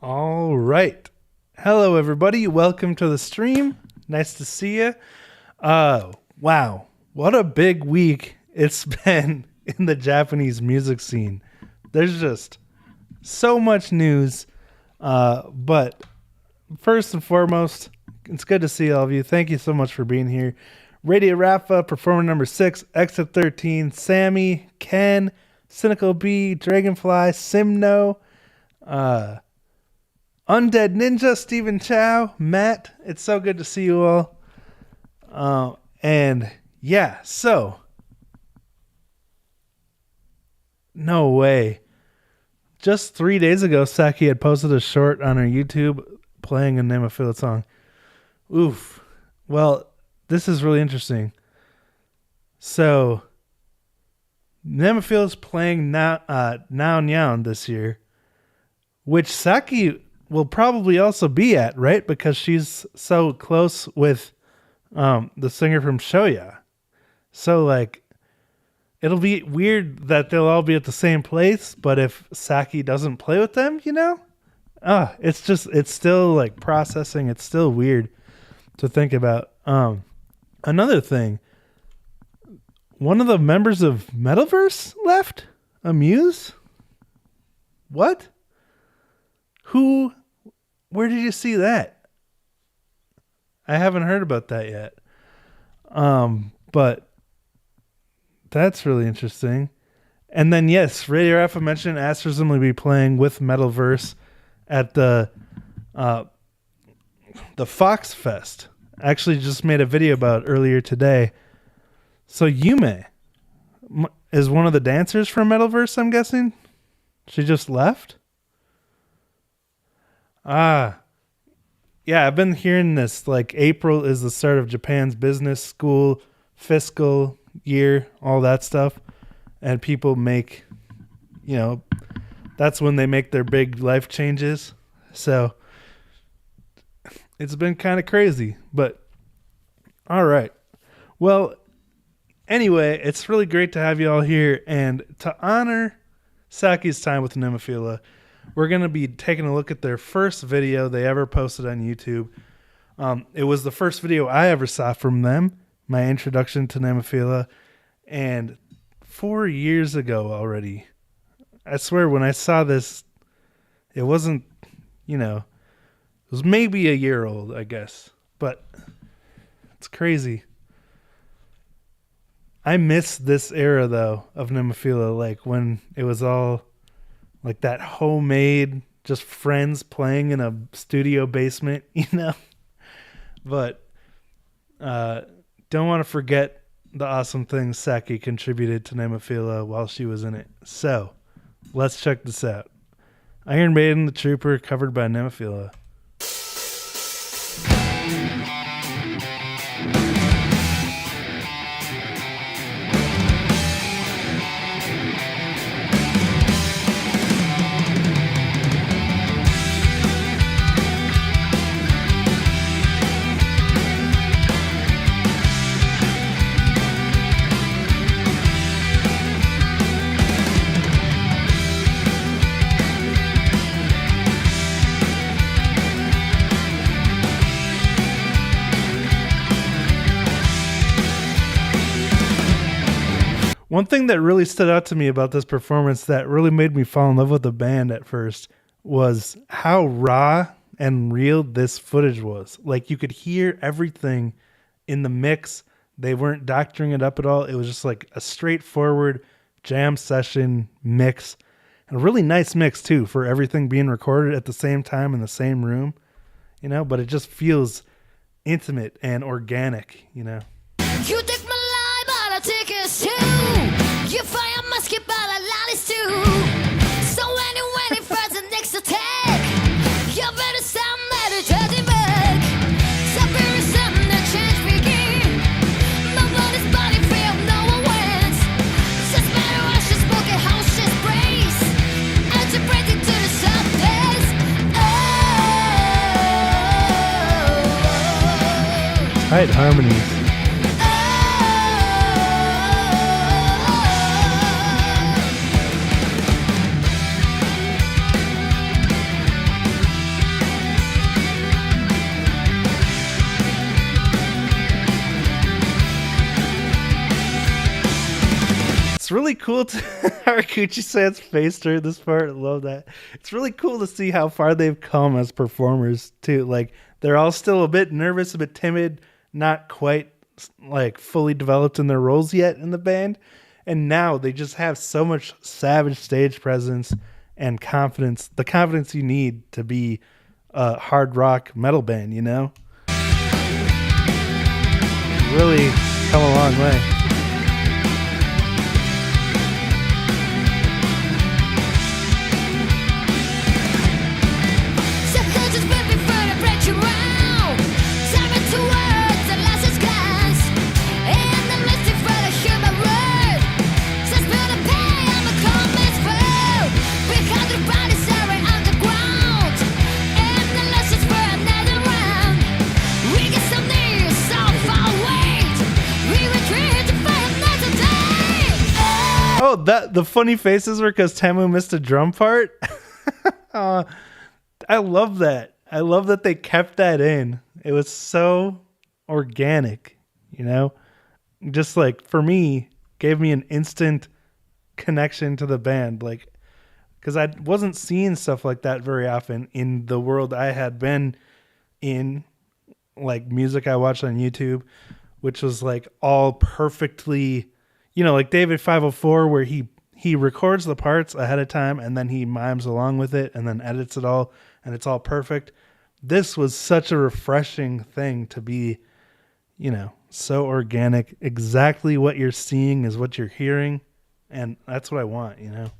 All right. Hello, everybody. Welcome to the stream. Nice to see you. Wow. What a big week it's been in the Japanese music scene. There's just so much news. But first and foremost, it's good to see all of you. Thank you so much for being here. Radio Rafa, performer number 6, Exit 13, Sammy, Ken, Cynical B, Dragonfly, Simno, Undead Ninja, Stephen Chow, Matt. It's so good to see you all. And yeah, so no way. Just 3 days ago, SAKI had posted a short on her YouTube playing a NEMOPHILA song. Oof. Well, this is really interesting. So, NEMOPHILA is playing Now Nyan this year, which SAKI will probably also be at, right? Because she's so close with the singer from Shoya. So, like, it'll be weird that they'll all be at the same place, but if SAKI doesn't play with them, you know? It's still, like, processing. It's still weird to think about. Another thing, one of the members of Metalverse left? Amuse? What? Where did you see that? I haven't heard about that yet. But that's really interesting. And then, yes, Radio Rafa mentioned Asterism will be playing with Metalverse at the Fox Fest. I actually just made a video about earlier today. So Yume is one of the dancers from Metalverse, I'm guessing? She just left? Yeah, I've been hearing this, like April is the start of Japan's business school, fiscal year, all that stuff. And people make, that's when they make their big life changes. So it's been kind of crazy, but all right. Well, anyway, it's really great to have you all here. And to honor SAKI's time with NEMOPHILA, we're going to be taking a look at their first video they ever posted on YouTube. It was the first video I ever saw from them, my introduction to NEMOPHILA, and 4 years ago already. I swear when I saw this, it wasn't, it was maybe a year old, I guess, but it's crazy. I miss this era, though, of NEMOPHILA, like when it was all like that homemade, just friends playing in a studio basement, But don't want to forget the awesome things SAKI contributed to NEMOPHILA while she was in it. So, Let's check this out. Iron Maiden, The Trooper, covered by NEMOPHILA. One thing that really stood out to me about this performance that really made me fall in love with the band at first was how raw and real this footage was. Like, you could hear everything in the mix. They weren't doctoring it up at all. It was just like a straightforward jam session mix. And a really nice mix too, for everything being recorded at the same time in the same room, you know, but it just feels intimate and organic, you know. You take my life, but I take yours too. You fire my skip, but I lollies too. So when it first the next attack, you better stand there to judge him back. Something the change begin. My body's body feel no one wins. Just matter how she spoke and how she sprays. And she brings it to the surface. Tight harmonies. It's really cool to Haraguchi San's face during this part. I love that. It's really cool to see how far they've come as performers too. Like, they're all still a bit nervous, a bit timid, not quite like fully developed in their roles yet in the band. And now they just have so much savage stage presence and confidence, the confidence you need to be a hard rock metal band, you know? Really come a long way. Oh, the funny faces were because Temu missed a drum part. I love that. I love that they kept that in. It was so organic, you know? Just like, for me, gave me an instant connection to the band. Like, because I wasn't seeing stuff like that very often in the world I had been in, like music I watched on YouTube, which was like all perfectly, you know, like David 504, where he records the parts ahead of time and then he mimes along with it and then edits it all and it's all perfect. This was such a refreshing thing to be, you know, so organic. Exactly what you're seeing is what you're hearing, and that's what I want, you know.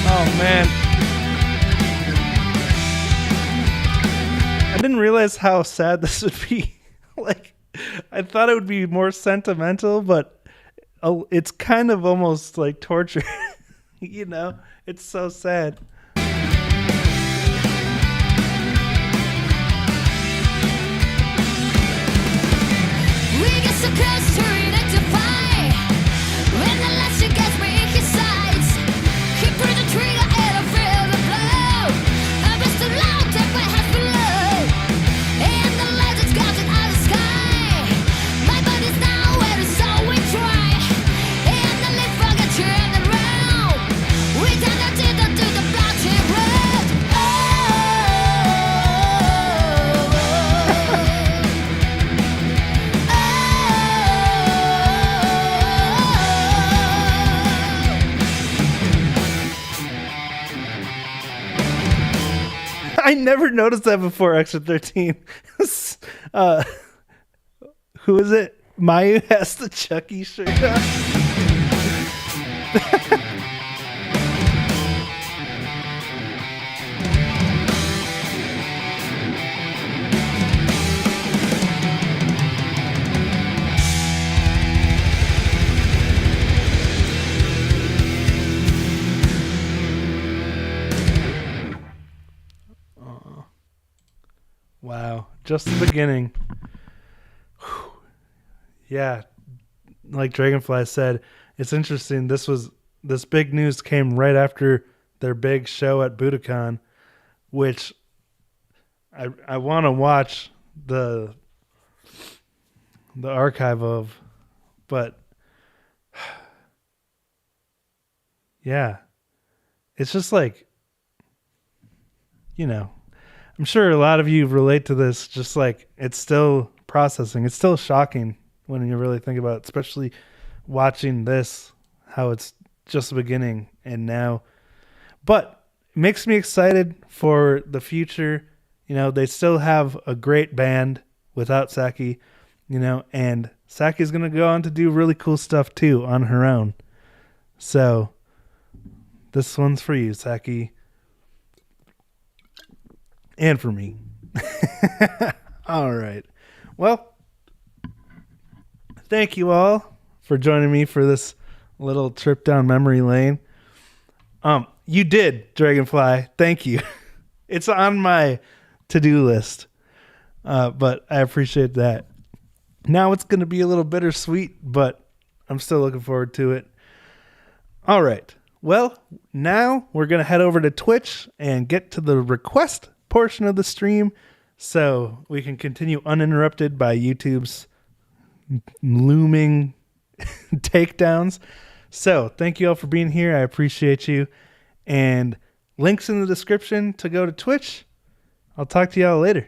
Oh man, didn't realize how sad this would be. Like, I thought it would be more sentimental, but it's kind of almost like torture. You know, it's so sad. We get so close to identify when the last you gets me in his sights. He pulled the trigger and I feel the blow. I was too loud that my heart below. And the light that's gotten out of the sky. My body's nowhere to so we try. And the leaf I got turned around. We turn the tinder to the bloody road. I never noticed that before, Extra 13. Who is it? Mayu has the Chucky shirt on. Wow, just the beginning. Whew. Yeah, like Dragonfly said, it's interesting. This big news came right after their big show at Budokan, which I want to watch the archive of, but yeah, it's just like, you know, I'm sure a lot of you relate to this, just like it's still processing. It's still shocking when you really think about it, especially watching this, how it's just the beginning and now. But it makes me excited for the future. You know, they still have a great band without Saki, you know, and Saki's going to go on to do really cool stuff too on her own. So this one's for you, Saki. And for me. All right. Well, thank you all for joining me for this little trip down memory lane. You did, Dragonfly. Thank you. It's on my to-do list. But I appreciate that. Now it's going to be a little bittersweet, but I'm still looking forward to it. All right. Well, now we're going to head over to Twitch and get to the request portion of the stream so we can continue uninterrupted by YouTube's looming takedowns. So thank you all for being here. I appreciate you. And links in the description to go to Twitch. I'll talk to y'all later.